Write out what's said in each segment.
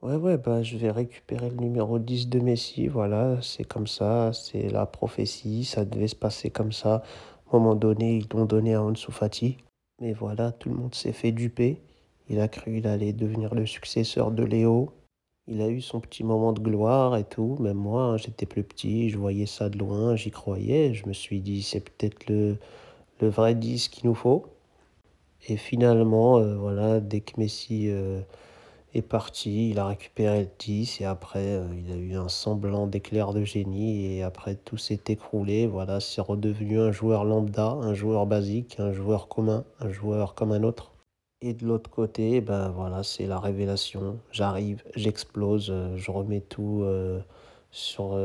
Ouais, ouais, bah, je vais récupérer le numéro 10 de Messi, voilà, c'est comme ça, c'est la prophétie, ça devait se passer comme ça. À un moment donné, ils l'ont donné à Ansu Fati, mais voilà, tout le monde s'est fait duper. Il a cru qu'il allait devenir le successeur de Léo. Il a eu son petit moment de gloire et tout, même moi, hein, j'étais plus petit, je voyais ça de loin, j'y croyais, je me suis dit, c'est peut-être le vrai 10 qu'il nous faut. Et finalement, voilà, dès que Messi est parti, il a récupéré le 10 et après, il a eu un semblant d'éclair de génie et après tout s'est écroulé. Voilà, c'est redevenu un joueur lambda, un joueur basique, un joueur commun, un joueur comme un autre. Et de l'autre côté, ben voilà, c'est la révélation. J'arrive, j'explose, je remets tout sur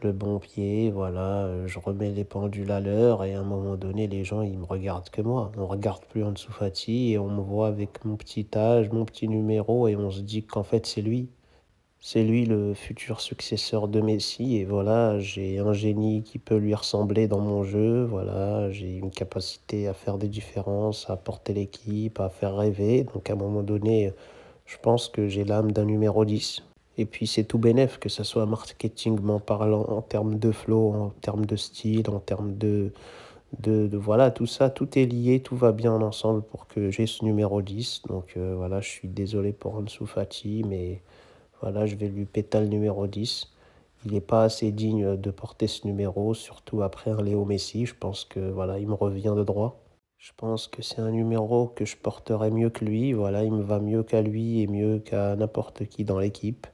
le bon pied, voilà, je remets les pendules à l'heure et à un moment donné, les gens, ils me regardent que moi. On regarde plus Ansu Fati et on me voit avec mon petit âge, mon petit numéro et on se dit qu'en fait, c'est lui. C'est lui le futur successeur de Messi et voilà, j'ai un génie qui peut lui ressembler dans mon jeu, voilà, j'ai une capacité à faire des différences, à porter l'équipe, à faire rêver. Donc à un moment donné, je pense que j'ai l'âme d'un numéro 10. Et puis c'est tout bénef, que ce soit marketingment parlant, en termes de flow, en termes de style, en termes voilà, tout ça, tout est lié, tout va bien ensemble pour que j'ai ce numéro 10. Donc voilà, je suis désolé pour Ansu Fati, mais voilà, je vais lui péter le numéro 10. Il n'est pas assez digne de porter ce numéro, surtout après un Léo Messi. Je pense que voilà, il me revient de droit. Je pense que c'est un numéro que je porterai mieux que lui. Voilà, il me va mieux qu'à lui et mieux qu'à n'importe qui dans l'équipe.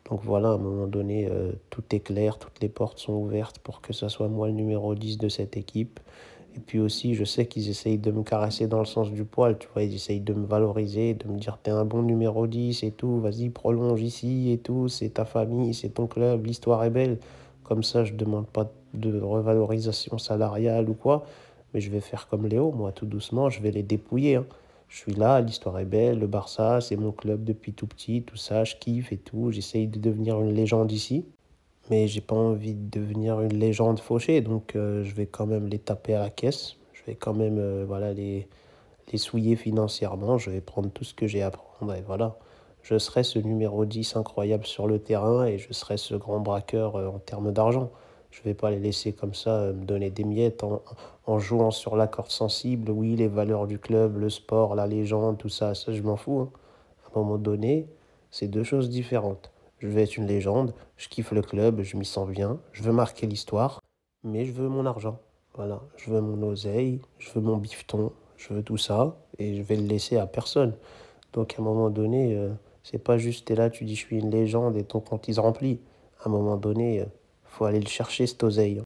Donc voilà, à un moment donné, tout est clair, toutes les portes sont ouvertes pour que ça soit moi le numéro 10 de cette équipe. Et puis aussi, je sais qu'ils essayent de me caresser dans le sens du poil, tu vois, ils essayent de me valoriser, de me dire t'es un bon numéro 10 et tout, vas-y, prolonge ici et tout, c'est ta famille, c'est ton club, l'histoire est belle. Comme ça, je demande pas de revalorisation salariale ou quoi, mais je vais faire comme Léo, moi, tout doucement, je vais les dépouiller, hein. Je suis là, l'histoire est belle, le Barça, c'est mon club depuis tout petit, tout ça, je kiffe et tout, j'essaye de devenir une légende ici. Mais j'ai pas envie de devenir une légende fauchée, donc je vais quand même les taper à la caisse. Je vais quand même voilà, les souiller financièrement. Je vais prendre tout ce que j'ai à prendre et voilà. Je serai ce numéro 10 incroyable sur le terrain et je serai ce grand braqueur en termes d'argent. Je vais pas les laisser comme ça me donner des miettes en jouant sur la corde sensible. Oui, les valeurs du club, le sport, la légende, tout ça, ça je m'en fous, hein. À un moment donné, c'est deux choses différentes. Je veux être une légende, je kiffe le club, je m'y sens bien, je veux marquer l'histoire, mais je veux mon argent. Voilà, je veux mon oseille, je veux mon bifton, je veux tout ça, et je vais le laisser à personne. Donc à un moment donné, c'est pas juste t'es là, tu dis je suis une légende et ton compte il se remplit. À un moment donné, faut aller le chercher cet oseille, hein.